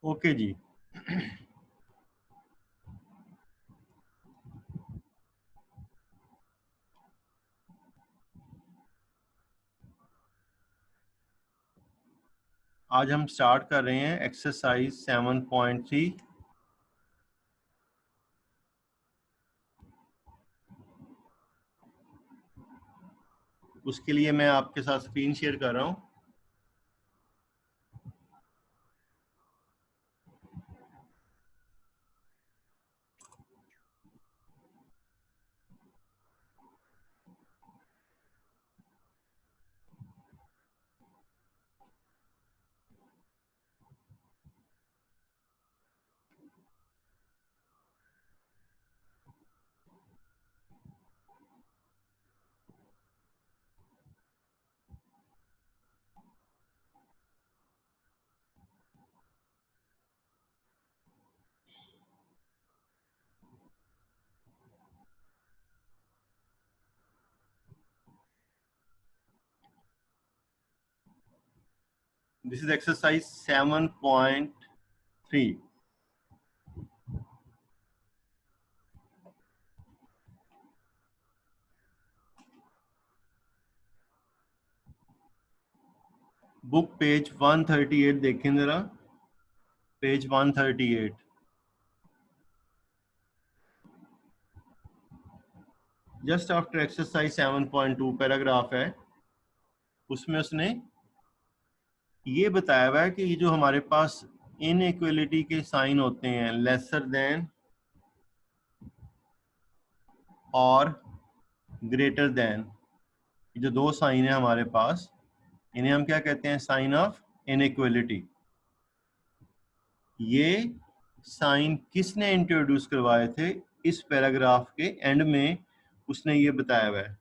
Okay जी। आज हम start कर रहे हैं एक्सरसाइज 7.3। उसके लिए मैं आपके साथ स्क्रीन शेयर कर रहा हूं। This is exercise 7.3। Book page 138 देखें जरा, page 138। Just after exercise 7.2 paragraph है, उसमें उसने ये बताया हुआ है कि ये जो हमारे पास इनइक्वलिटी के साइन होते हैं, लेसर देन और ग्रेटर देन, जो दो साइन है हमारे पास, इन्हें हम क्या कहते हैं? Sign of inequality. ये साइन किसने इंट्रोड्यूस करवाए थे? इस पैराग्राफ के एंड में उसने ये बताया हुआ है।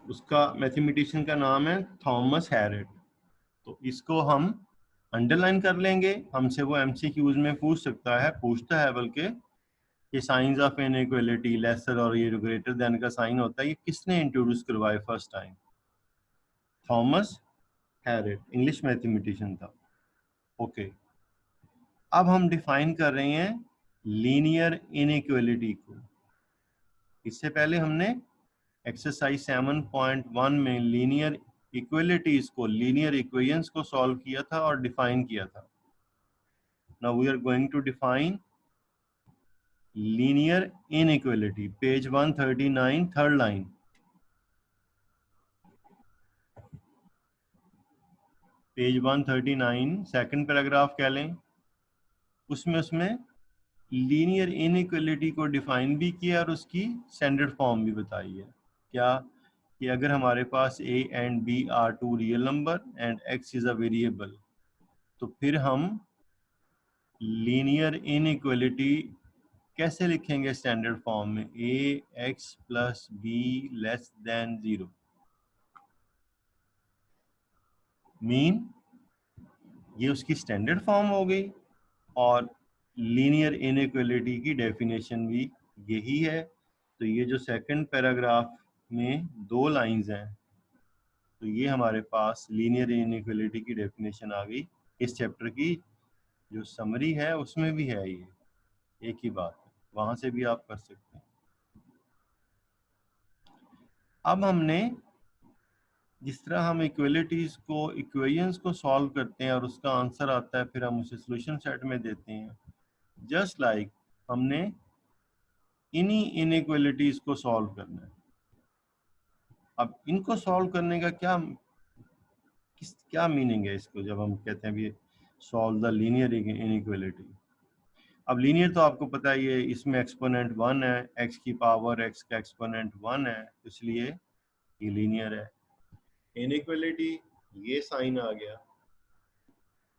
उसका मैथमेटिशियन का नाम है थॉमस हैरेट। तो इसको हम अंडरलाइन कर लेंगे। हमसे वो एमसीक्यूज में पूछ सकता है, पूछता है बल्कि, ये साइंस ऑफ इनइक्वलिटी, लेसर और ये ग्रेटर देन का साइन होता है, ये किसने इंट्रोड्यूस करवाए first time? Thomas Harriot, English mathematician था। ओके, अब हम डिफाइन कर रहे हैं लीनियर इनइक्वलिटी को। इससे पहले हमने एक्सरसाइज 7.1 में लीनियर इक्वलिटीज को, लीनियर इक्वेशंस को सॉल्व किया था और डिफाइन किया था। Now we are going to define linear inequality. Page 139, third line. Page 139 second paragraph कह लें। उसमें लीनियर इनइक्वलिटी को डिफाइन भी किया और उसकी स्टैंडर्ड फॉर्म भी बताई है। क्या? कि अगर हमारे पास a and b are two real number and x is a variable, तो फिर हम लीनियर इनइक्वलिटी कैसे लिखेंगे स्टैंडर्ड फॉर्म में? ax plus b less than 0 mean ये उसकी स्टैंडर्ड फॉर्म हो गई, और लीनियर इनइक्वलिटी की डेफिनेशन भी यही है। तो ये जो सेकंड पैराग्राफ में दो लाइंस हैं, तो ये हमारे पास लीनियर इनइक्वलिटी की डेफिनेशन आ गई। इस चैप्टर की जो समरी है उसमें भी है, ये एक ही बात है, वहां से भी आप कर सकते हैं। अब हमने जिस तरह हम इक्वलिटीज को, इक्वेशंस को सॉल्व करते हैं और उसका आंसर आता है, फिर हम उसे सॉल्यूशन सेट में देते हैं, जस्ट लाइक हमने इन्हीं इनइक्वलिटीज को सॉल्व करना है। अब इनको सॉल्व करने का क्या मीनिंग है इसको, जब हम कहते हैं भी सॉल्व द लीनियर इनइक्वलिटी? अब लीनियर तो आपको पता है, ये इसमें एक्सपोनेंट 1 है, x की पावर x का एक्सपोनेंट 1 है, इसलिए ये लीनियर है। इनइक्वलिटी, ये साइन आ गया।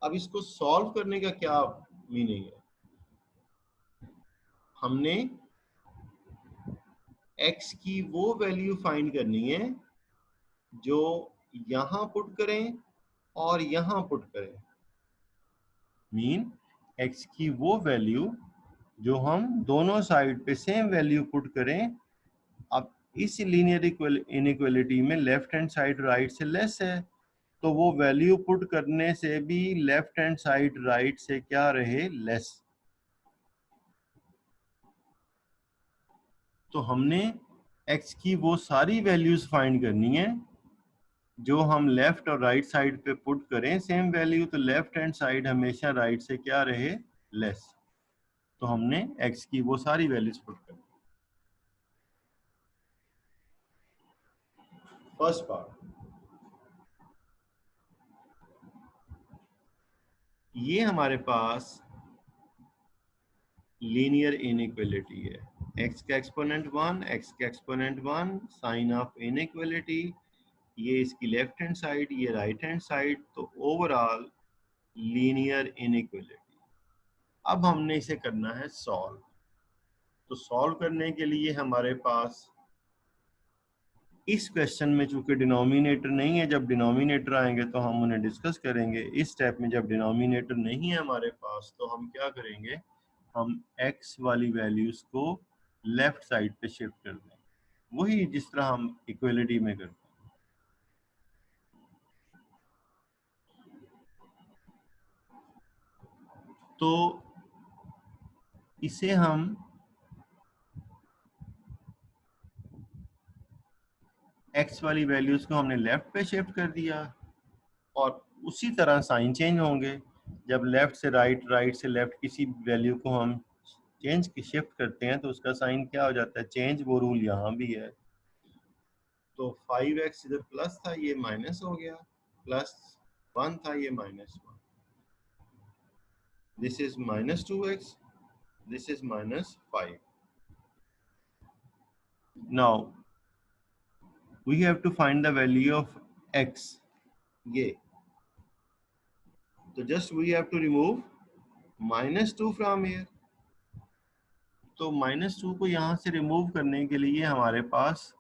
अब इसको सॉल्व करने का क्या मीनिंग है? हमने x की वो वैल्यू फाइंड करनी है जो यहां पुट करें और यहां पुट करें। मीन x की वो वैल्यू जो हम दोनों साइड पे सेम वैल्यू पुट करें। अब इस लीनियर इनइक्वलिटी में लेफ्ट हैंड साइड राइट से लेस है, तो वो वैल्यू पुट करने से भी लेफ्ट हैंड साइड राइट से क्या रहे, लेस। तो हमने x की वो सारी वैल्यूज फाइंड करनी है जो हम लेफ्ट और राइट साइड पे पुट करें सेम वैल्यू, तो लेफ्ट हैंड साइड हमेशा राइट से क्या रहे, लेस। तो हमने x की वो सारी वैल्यूज पुट करनी। फर्स्ट पार्ट, ये हमारे पास लीनियर इनइक्वालिटी है, x का एक्सपोनेंट 1, x का एक्सपोनेंट 1, साइन ऑफ इनइक्वालिटी, ये इसकी लेफ्ट हैंड साइड, ये राइट हैंड साइड, तो ओवरऑल लीनियर इनइक्वालिटी। अब हमने इसे करना है सॉल्व। तो सॉल्व करने के लिए हमारे पास इस क्वेश्चन में चूंकि डिनोमिनेटर नहीं है, जब डिनोमिनेटर आएंगे तो हम उन्हें डिस्कस करेंगे। इस स्टेप में जब डिनोमिनेटर नहीं है हमारे पास, तो हम क्या करेंगे, हम x वाली वैल्यूज को लेफ्ट साइड पे शिफ्ट कर देंगे, वही जिस तरह हम इक्वलिटी में करते हैं। तो इसे हम x वाली वैल्यूज को हमने लेफ्ट पे शिफ्ट कर दिया, और उसी तरह साइन चेंज होंगे। जब लेफ्ट से राइट, राइट से लेफ्ट किसी वैल्यू को हम चेंज की शिफ्ट करते हैं तो उसका साइन क्या हो जाता है, चेंज। वो रूल यहाँ भी है। तो 5x इधर प्लस था, ये माइनस हो गया, प्लस 1 था, ये -1। This is -2x, this is -5। Now we have to find the value of x। ये तो just we have to remove -2 from here. तो -2 को यहाँ से रिमूव करने के लिए हमारे पास,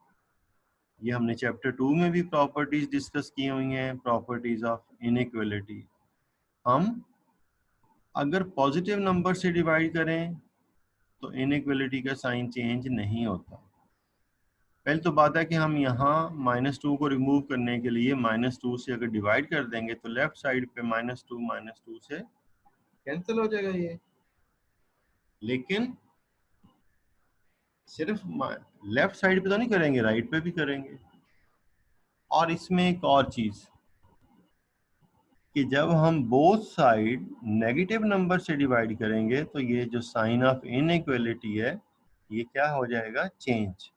ये हमने चैप्टर 2 में भी प्रॉपर्टीज डिस्कस की हुई हैं, प्रॉपर्टीज ऑफ इनइक्वालिटी। हम अगर पॉजिटिव नंबर से डिवाइड करें तो इनइक्वालिटी का साइन चेंज नहीं होता। पहले तो बात है कि हम यहाँ -2 को रिमूव करने के लिए -2 से अगर डिवाइड कर देंगे तो लेफ्ट साइड पे -2 से कैंसिल हो जाएगा ये। लेकिन सिर्फ लेफ्ट साइड पे तो नहीं करेंगे, राइट पे भी करेंगे। और इसमें एक और चीज कि जब हम बोथ साइड नेगेटिव नंबर से डिवाइड करेंगे तो ये जो साइन ऑफ इनइक्वालिटी है ये क्या हो जाएगा, चेंज।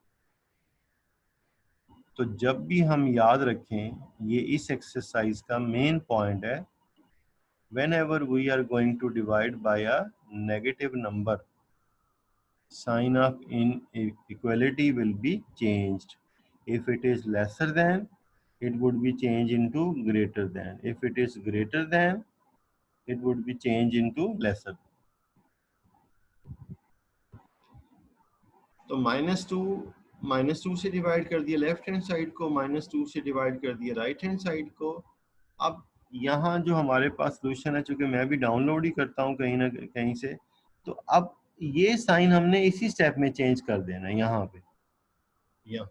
तो जब भी हम याद रखें, ये इस एक्सरसाइज का मेन पॉइंट है, whenever we are going to divide by a negative number, sign of inequality will be changed. If it is lesser than, it would be changed into greater than. If it is greater than, it would be changed into lesser. तो -2 से divide कर दिया left hand side को, -2 से divide कर दिया right hand side को। अब यहाँ जो हमारे पास सोल्यूशन है, चूंकि मैं भी डाउनलोड ही करता हूँ कहीं ना कहीं से, तो अब ये साइन हमने इसी स्टेप में चेंज कर देना है यहाँ पे, यहाँ।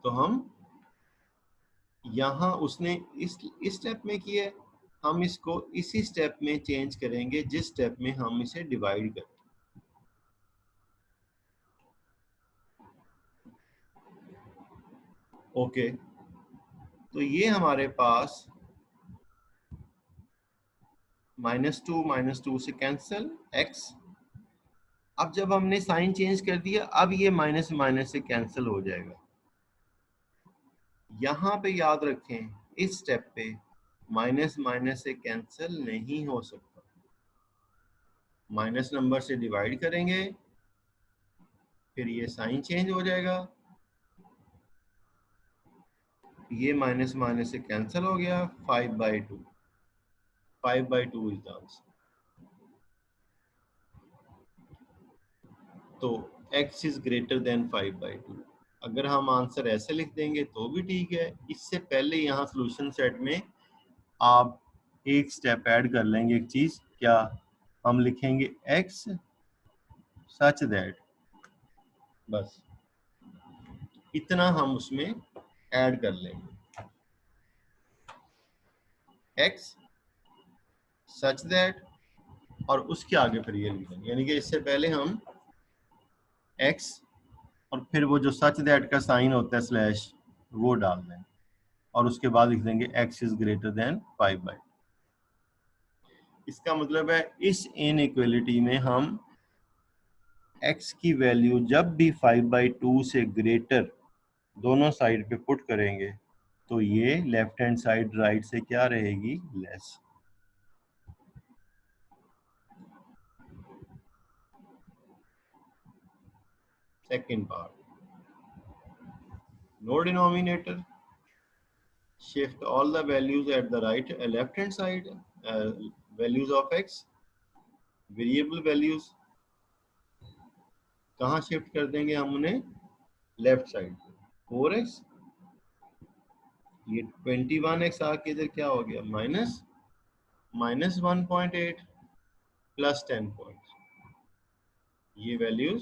तो हम यहाँ उसने इस स्टेप में किया, हम इसको इसी स्टेप में चेंज करेंगे जिस स्टेप में हम इसे डिवाइड करें। ओके, तो ये हमारे पास -2 से कैंसिल x। अब जब हमने साइन चेंज कर दिया, अब ये माइनस माइनस से कैंसिल हो जाएगा। यहाँ पे याद रखें, इस स्टेप पे माइनस माइनस से कैंसिल नहीं हो सकता। माइनस नंबर से डिवाइड करेंगे, फिर ये साइन चेंज हो जाएगा, ये माइनस माइनस से कैंसिल हो गया, 5/2। 5/2 इज द आंसर। तो x इज ग्रेटर देन 5/2। अगर हम आंसर ऐसे लिख देंगे तो भी ठीक है। इससे पहले यहाँ सॉल्यूशन सेट में आप एक स्टेप ऐड कर लेंगे, एक चीज, क्या हम लिखेंगे x सच दैट, बस इतना हम उसमें ऐड कर लेंगे x सच दैट और उसके आगे फिर ये लिख देंगे, यानी कि इससे पहले हम x और फिर वो जो सच दैट का साइन होता है स्लैश वो डाल दें और उसके बाद लिख देंगे x इज ग्रेटर देन 5/2। इसका मतलब है इस इनइक्वालिटी में हम x की वैल्यू जब भी 5/2 से ग्रेटर दोनों साइड पे पुट करेंगे तो ये लेफ्ट हैंड साइड राइट से क्या रहेगी, less. Second part, no denominator, shift all the values at the left hand side, values of x, variable values कहाँ शिफ्ट कर देंगे हम उन्हें, लेफ्ट साइड पे। 4x, ये 21x आके इधर क्या हो गया, माइनस 1.8 प्लस 10 पॉइंट, ये वैल्यूज,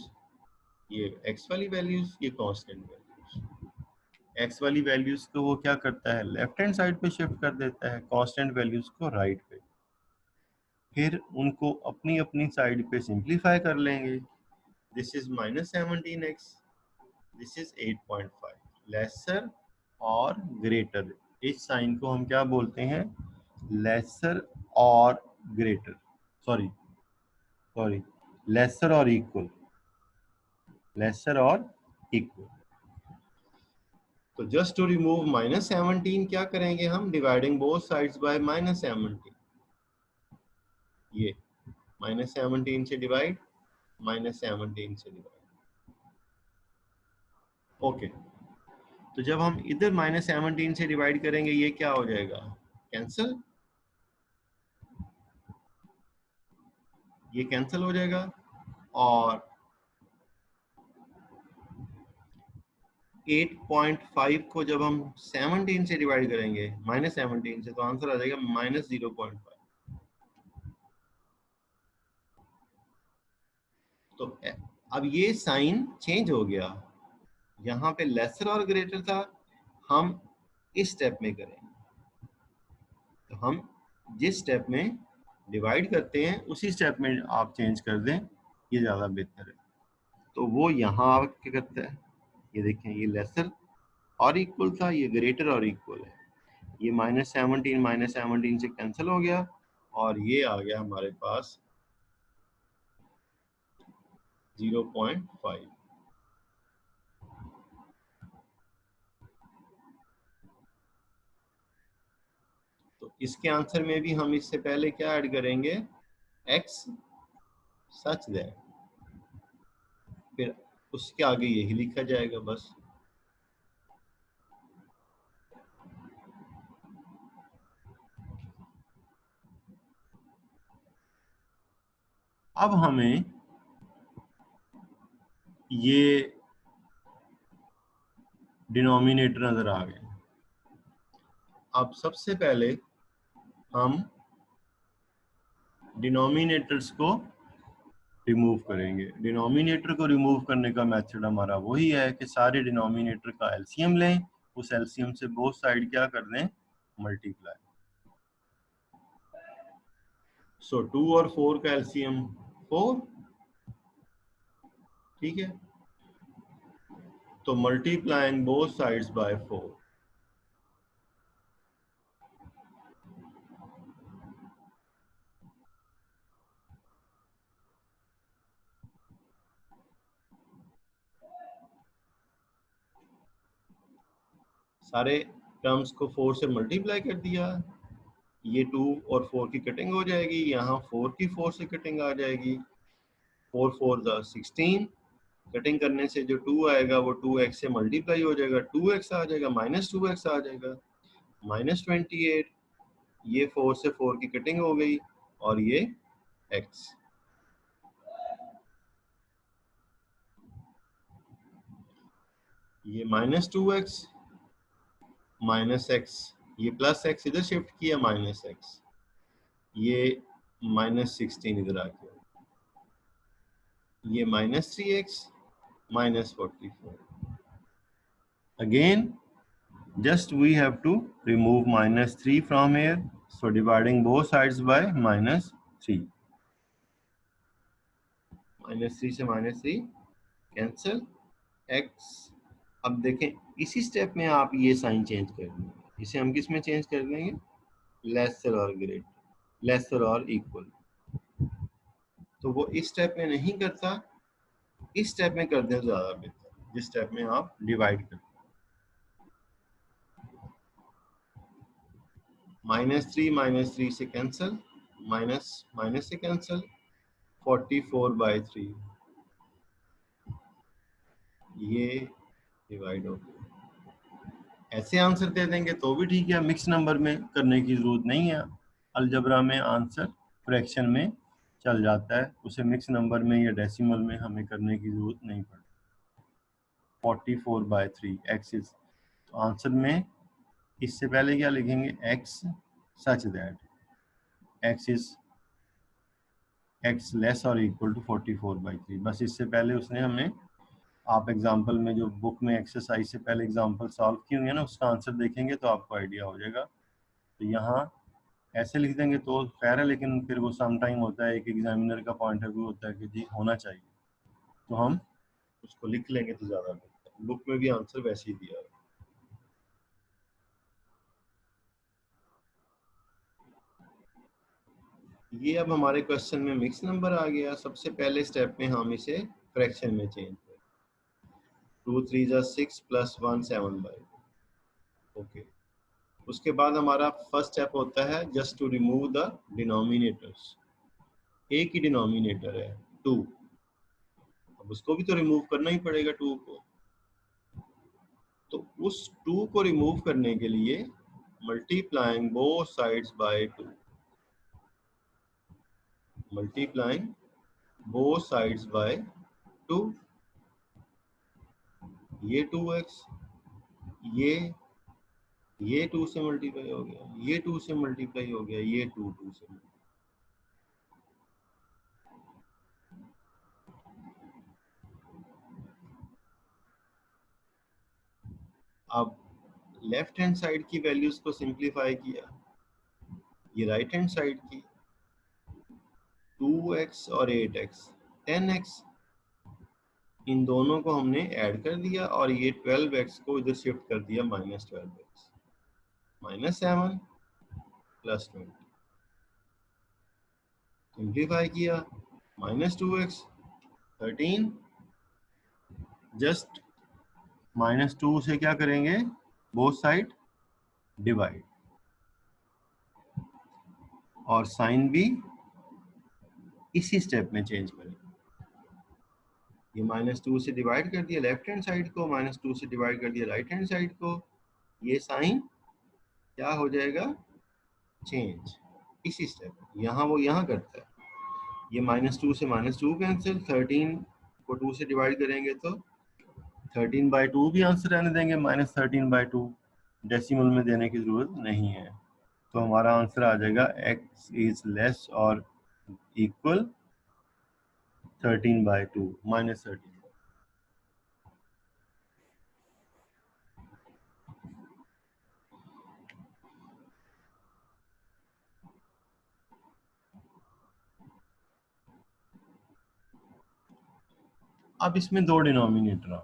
ये x वाली वैल्यूज, ये कांस्टेंट वैल्यूज। x वाली वैल्यूज को वो क्या करता है, लेफ्ट हैंड साइड पे शिफ्ट कर देता है, कांस्टेंट वैल्यूज को राइट पे। फिर उनको अपनी अपनी साइड पे सिंप्लीफाई कर लेंगे। This is -17x, this is 8.5, lesser और ग्रेटर। इस साइन को हम क्या बोलते हैं, लेसर और ग्रेटर, सॉरी लेसर और इक्वल, लेसर और इक्वल। तो जस्ट टू रिमूव -17 क्या करेंगे हम, डिवाइडिंग बोथ साइड्स बाय -17, ये -17 से डिवाइड, -17 से डिवाइड। ओके, तो जब हम इधर -17 से डिवाइड करेंगे ये क्या हो जाएगा, कैंसिल, ये कैंसिल हो जाएगा। और 8.5 को जब हम 17 से डिवाइड करेंगे -17 से, तो आंसर आ जाएगा -0.5। तो अब ये साइन चेंज हो गया, यहाँ पे लेसर और ग्रेटर था, हम इस स्टेप में करेंगे। तो हम जिस स्टेप में डिवाइड करते हैं उसी स्टेप में आप चेंज कर दें, ये ज़्यादा बेहतर है। तो वो यहाँ क्या करता है, ये देखें, ये लेसर और इक्वल था, ये ग्रेटर और इक्वल है, ये -17 से कैंसिल हो गया और ये आ गया हमारे पास 0.5। तो इसके आंसर में भी हम इससे पहले क्या ऐड करेंगे, x सच दैट, फिर उसके आगे यही लिखा जाएगा बस। अब हमें ये डिनोमिनेटर नजर आ गए। अब सबसे पहले हम डिनोमिनेटर्स को रिमूव करेंगे। डिनोमिनेटर को रिमूव करने का मेथड हमारा वही है कि सारे डिनोमिनेटर का एलसीएम लें, उस एलसीएम से बोथ साइड क्या कर दें, मल्टीप्लाई। सो 2 और 4 का एलसीएम 4, ठीक है, तो मल्टीप्लाइंग बोथ साइड्स बाय 4, सारे टर्म्स को 4 से मल्टीप्लाई कर दिया, ये 2 और 4 की कटिंग हो जाएगी, यहाँ 4 की 4 से कटिंग आ जाएगी, 4 4 16, कटिंग करने से जो 2 आएगा वो 2x से मल्टीप्लाई हो जाएगा, 2x आ जाएगा, -2x आ जाएगा, -28, ये 4 से 4 की कटिंग हो गई और ये x, ये -2x -x, ये +x इधर शिफ्ट किया, -x, ये -16 इधर आ गया, ये -3x -44, again just we have to remove -3 from here, so dividing both sides by -3, -3 से -3 कैंसिल, x। अब देखें इसी स्टेप में आप ये साइन चेंज कर देंगे, इसे हम किस में चेंज कर देंगे, लेसर और ग्रेटर, लेसर और इक्वल। तो वो इस स्टेप में नहीं करता, इस स्टेप में कर दें ज्यादा बेहतर, जिस स्टेप में आप डिवाइड करते हैं। -3 से कैंसिल, माइनस से कैंसिल, 44/3 ये डिवाइड हो गया। ऐसे आंसर दे देंगे तो भी ठीक है, मिक्स नंबर में करने की जरूरत नहीं है। अलजबरा में आंसर फ्रैक्शन में चल जाता है, उसे मिक्स नंबर में या डेसिमल में हमें करने की जरूरत नहीं पड़ती। 44/3 x इज, तो आंसर में इससे पहले क्या लिखेंगे, x such that x is x less और इक्वल टू 44/3। बस इससे पहले उसने हमें, आप एग्जाम्पल में जो बुक में एक्सरसाइज से पहले एग्जाम्पल सॉल्व की हुई है ना, उसका आंसर देखेंगे तो आपको आइडिया हो जाएगा। तो यहाँ ऐसे लिख देंगे तो खैर है, लेकिन फिर वो सम टाइम होता है, एक एग्जामिनर का पॉइंट ऑफ व्यू होता है कि जी होना चाहिए, तो हम उसको लिख लेंगे तो ज़्यादा बेहतर। बुक में भी आंसर वैसे ही दिया है। ये अब हमारे क्वेश्चन में मिक्स नंबर आ गया। सबसे पहले स्टेप में हम इसे फ्रैक्शन में चेंज करें। 2 3 जा 6 + 1 7/, ओके। उसके बाद हमारा फर्स्ट स्टेप होता है just to remove the denominators. एक ही डिनोमिनेटर है 2, अब उसको भी तो रिमूव करना ही पड़ेगा 2 को। तो उस 2 को रिमूव करने के लिए multiplying both sides by 2, multiplying both sides by 2, ये 2x, ये 2 से मल्टीप्लाई हो गया, ये 2 से मल्टीप्लाई हो गया, ये 2 2 से। अब लेफ्ट हैंड साइड की वैल्यूज को सिंप्लीफाई किया, ये राइट हैंड साइड की 2x और 8x 10x, इन दोनों को हमने ऐड कर दिया और ये 12x को इधर शिफ्ट कर दिया -12x, -7 + 20, सिंप्लीफाई किया, -2x 13, जस्ट -2 से क्या करेंगे, बोथ साइड डिवाइड, और साइन भी इसी स्टेप में चेंज करेंगे। ये -2 से डिवाइड कर दिया लेफ्ट हैंड साइड को, -2 से डिवाइड कर दिया राइट हैंड साइड को, ये साइन क्या हो जाएगा, चेंज इसी स्टेप। यहाँ वो यहाँ करता है, ये -2 से -2 कैंसिल, 13 को 2 से डिवाइड करेंगे तो 13/2 भी आंसर रहने देंगे, -13/2 डेसिमल में देने की जरूरत नहीं है। तो हमारा आंसर आ जाएगा x इज लेस और इक्वल 13/2, -13। अब इसमें 2 डिनोमिनेटर आ,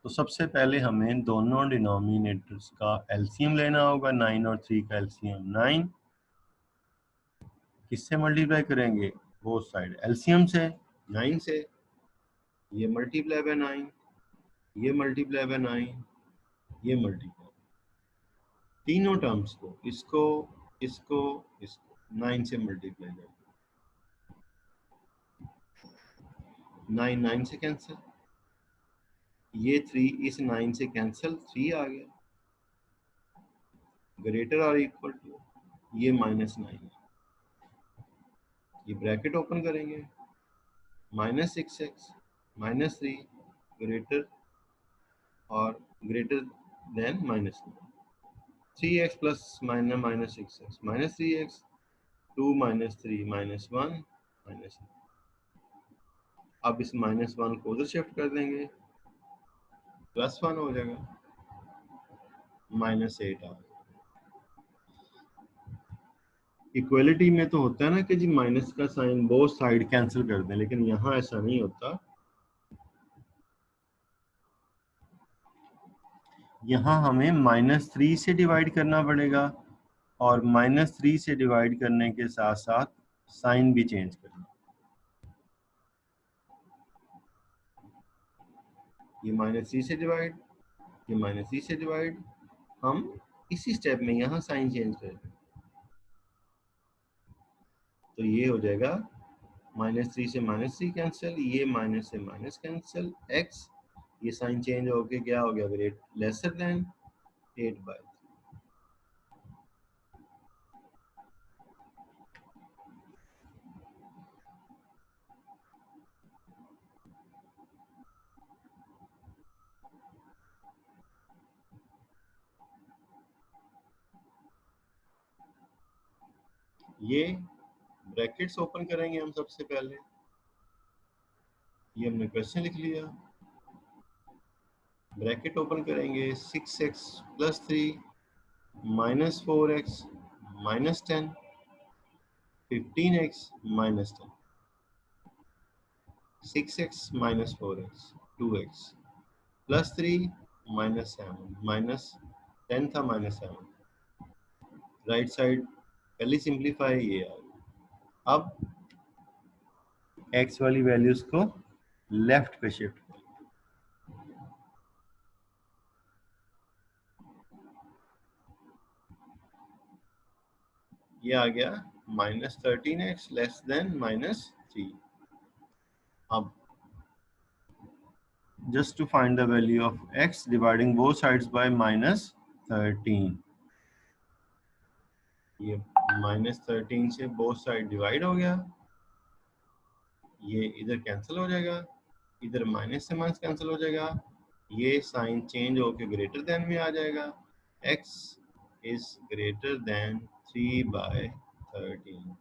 तो सबसे पहले हमें दोनों डिनोमिनेटर्स का एलसीएम लेना होगा। 9 और 3 का एलसीएम 9, किससे मल्टीप्लाई करेंगे, बोथ साइड, एलसीएम से 9 से, ये मल्टीप्लाई बाय 9, ये मल्टीप्लाई बाय 9, ये मल्टीप्लाई, तीनों टर्म्स को, इसको इसको इसको 9 से मल्टीप्लाई करें, 9 9 से कैंसिल, ये 3 इस 9 से कैंसिल, 3 आ गया, ग्रेटर और इक्वल टू, ये -9, ये ब्रैकेट ओपन करेंगे, -6x -3 ग्रेटर और greater than -9, 3x + -6x -3x, 2 -3 -1 -1, अब इस -1 को उधर शिफ्ट कर देंगे, +1 हो जाएगा। -8 आ गया। इक्वलिटी में तो होता है ना कि जी माइनस का साइन बोथ साइड कैंसिल कर दें, लेकिन यहाँ ऐसा नहीं होता। यहाँ हमें -3 से डिवाइड करना पड़ेगा, और -3 से डिवाइड करने के साथ साथ साइन भी चेंज करना। ये -3 से डिवाइड, ये -3 से डिवाइड, हम इसी स्टेप में यहाँ साइन चेंज करेंगे। तो ये हो जाएगा -3 से -3 कैंसिल, ये माइनस से माइनस कैंसिल, x, ये साइन चेंज होके क्या हो गया, ग्रेट लेसर देन 8/3। ये ब्रैकेट्स ओपन करेंगे हम सबसे पहले। ये हमने क्वेश्चन लिख लिया, ब्रैकेट ओपन करेंगे, 6x + 3 -4x -10, 15x -10, 6x -4x 2x +3 -7 -10 था -7, राइट साइड पहली सिंप्लीफाई ये आ गई। अब x वाली वैल्यूज को लेफ्ट पे शिफ्ट, ये आ गया -13x -3। अब just to find the value of x, dividing both sides by -13, ये -13 से बोथ साइड डिवाइड हो गया, ये इधर कैंसिल हो जाएगा, इधर माइनस से माइनस कैंसिल हो जाएगा, ये साइन चेंज होके ग्रेटर देन में आ जाएगा, x इज ग्रेटर देन 3/13।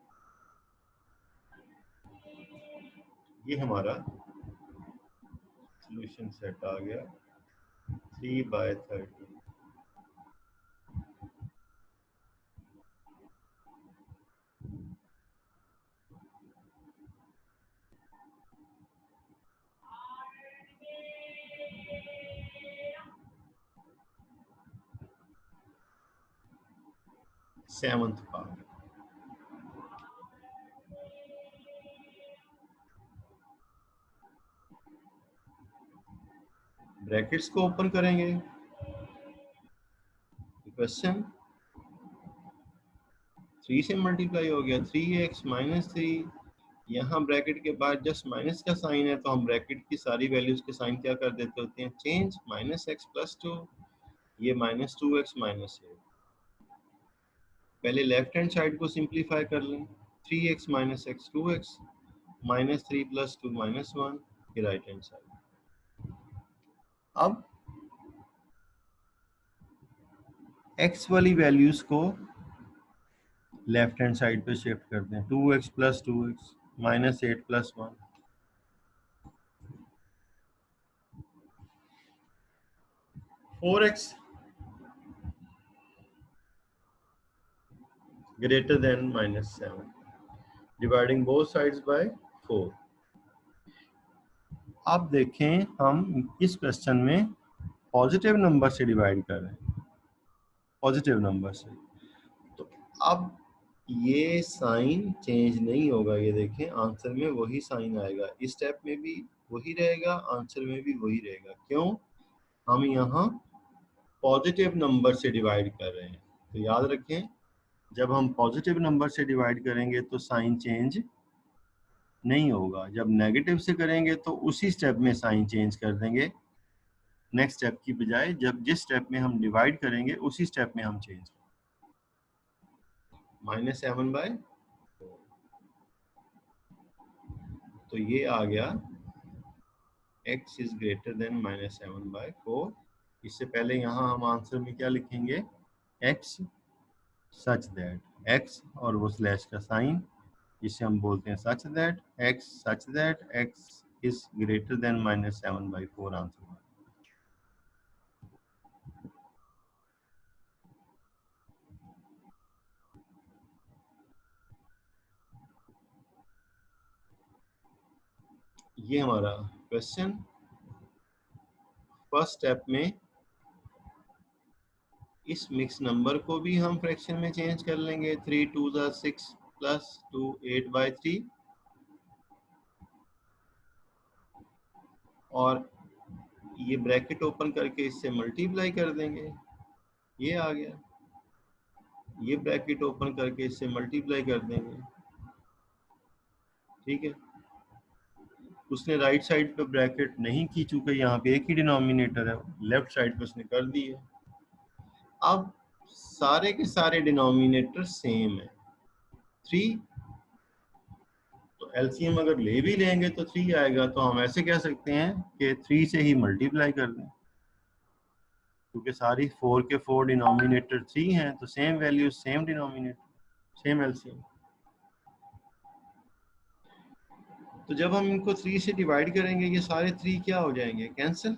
ये हमारा सॉल्यूशन सेट आ गया 3/13। 7th part. ब्रैकेट्स को ओपन करेंगे, क्वेश्चन 3 से मल्टीप्लाई हो गया, 3x -3, यहाँ ब्रैकेट के बाद जस्ट माइनस का साइन है तो हम ब्रैकेट की सारी वैल्यूज के साइन क्या कर देते होते हैं, चेंज, -x + 2, ये -2x -8। पहले लेफ्ट हैंड साइड को सिंप्लीफाई कर लें, 3x - x 2x, -3 + 2 -1, ये राइट हैंड साइड। अब x वाली वैल्यूज को लेफ्ट हैंड साइड पे शिफ्ट कर दें, 2x + 2x -8 + 1, 4x greater than -7, dividing both sides by 4। अब देखें हम इस क्वेश्चन में पॉजिटिव नंबर से डिवाइड कर रहे हैं, पॉजिटिव नंबर से, तो अब ये साइन चेंज नहीं होगा, ये देखें आंसर में वही साइन आएगा, इस स्टेप में भी वही रहेगा, आंसर में भी वही रहेगा। क्यों, हम यहाँ पॉजिटिव नंबर से डिवाइड कर रहे हैं। तो याद रखें, जब हम पॉजिटिव नंबर से डिवाइड करेंगे तो साइन चेंज नहीं होगा, जब नेगेटिव से करेंगे तो उसी स्टेप में साइन चेंज कर देंगे, नेक्स्ट स्टेप की बजाय जब जिस स्टेप में हम डिवाइड करेंगे उसी स्टेप में हम चेंज, -7/4, तो ये आ गया x इज ग्रेटर देन -7/4। इससे पहले यहाँ हम आंसर में क्या लिखेंगे, x सच दैट, x और वो स्लैश का साइन जिसे हम बोलते हैं such that, x is greater than -7/4 answer. ये हमारा क्वेश्चन। फर्स्ट स्टेप में इस मिक्स नंबर को भी हम फ्रैक्शन में चेंज कर लेंगे। 3 2 6 प्लस 2 8/3, और ये ब्रैकेट ओपन करके इससे मल्टीप्लाई कर देंगे, ये आ गया। ये ब्रैकेट ओपन करके इससे मल्टीप्लाई कर देंगे, ठीक है। उसने राइट साइड पे ब्रैकेट नहीं की, चूंकि यहाँ पे एक ही डिनोमिनेटर है, लेफ्ट साइड पे उसने कर दी है। अब सारे के सारे डिनोमिनेटर सेम है, 3, तो एलसीएम अगर ले भी लेंगे तो 3 आएगा। तो हम ऐसे कह सकते हैं कि 3 से ही मल्टीप्लाई कर दें, क्योंकि सारी 4 के 4 डिनोमिनेटर 3 हैं, तो same value same denominator same LCM. तो जब हम इनको 3 से डिवाइड करेंगे, ये सारे 3 क्या हो जाएंगे, कैंसिल।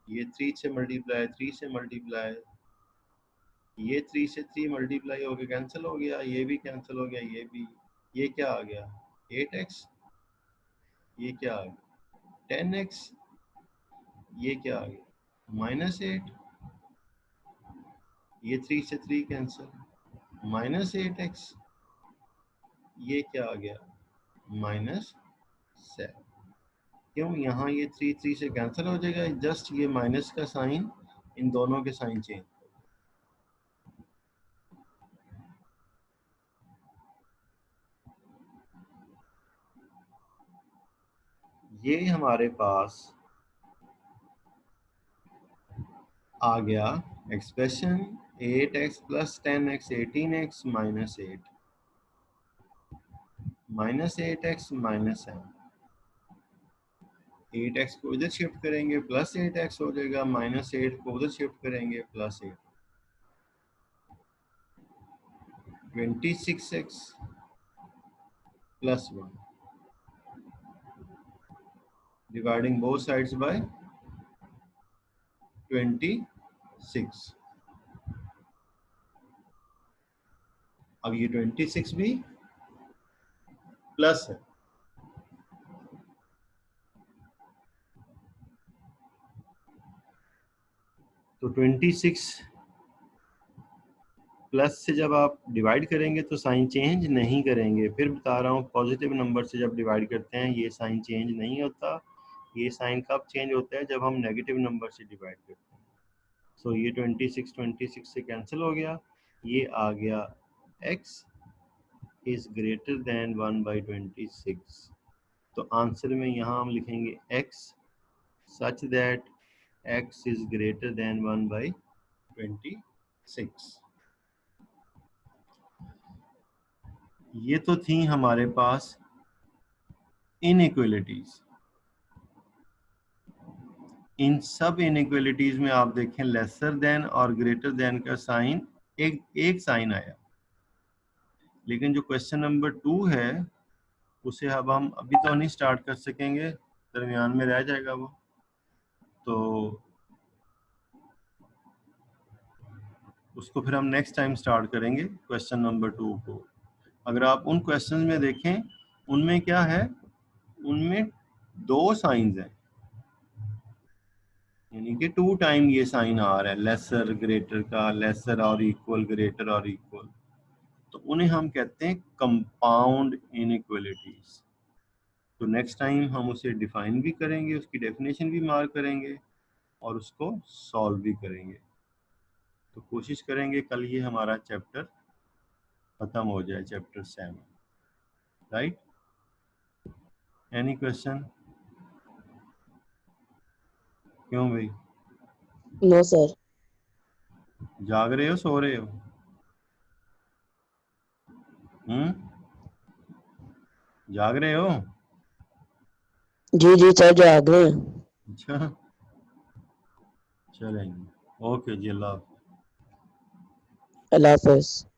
ये 3 से मल्टीप्लाई, 3 से मल्टीप्लाई, ये 3 से 3 मल्टीप्लाई हो गया, कैंसिल हो गया, ये भी कैंसिल हो गया, ये भी। ये क्या आ गया, 8x। ये क्या आ गया, 10x। ये क्या आ गया, -8। ये 3 से 3 कैंसिल, -8x। ये क्या आ गया, -7। क्यों, यहाँ ये 3 3 से कैंसिल हो जाएगा, जस्ट ये माइनस का साइन, इन दोनों के साइन चेंज। ये हमारे पास आ गया expression 8x + 10x 18x -8, -8x -7। 8x को इधर शिफ्ट करेंगे +8x हो जाएगा, -8 को उधर शिफ्ट करेंगे +8, 26x +1, dividing both sides by 26। अब ये 26 भी प्लस है, तो 26 प्लस से जब आप डिवाइड करेंगे तो साइन चेंज नहीं करेंगे। फिर बता रहा हूँ, पॉजिटिव नंबर से जब डिवाइड करते हैं ये साइन चेंज नहीं होता। ये साइन कब चेंज होता है, जब हम नेगेटिव नंबर से डिवाइड करते हैं। सो ये 26 से कैंसिल हो गया, ये आ गया x इज ग्रेटर देन 1/26। तो आंसर में यहाँ हम लिखेंगे x such that x is greater than 1/26। ये तो थी हमारे पास इनइक्वलिटीज। इन सब इनइक्वलिटीज में आप देखें लेसर देन और ग्रेटर देन का साइन एक साइन आया, लेकिन जो क्वेश्चन नंबर 2 है उसे अब हम अभी तो नहीं स्टार्ट कर सकेंगे, दरमियान में रह जाएगा वो। तो उसको फिर हम नेक्स्ट टाइम स्टार्ट करेंगे क्वेश्चन नंबर 2 को। अगर आप उन क्वेश्चन में देखें, उनमें क्या है, उनमें 2 साइंस हैं, यानी कि 2 टाइम ये साइन आ रहा है, लेसर ग्रेटर का, लेसर और इक्वल, ग्रेटर और इक्वल। तो उन्हें हम कहते हैं कंपाउंड इनइक्वलिटीज। तो नेक्स्ट टाइम हम उसे डिफाइन भी करेंगे, उसकी डेफिनेशन भी मार्क करेंगे और उसको सॉल्व भी करेंगे। तो कोशिश करेंगे कल ये हमारा चैप्टर खत्म हो जाए, चैप्टर 7, राइट। Any question? क्यों भाई, नो सर। जाग रहे हो, सो रहे हो? जाग रहे हो? जी जी सर, जाग रहे हैं। अच्छा, चलेंगे। ओके जी, अल्लाह हाफ़िज़। अल्लाह हाफिज।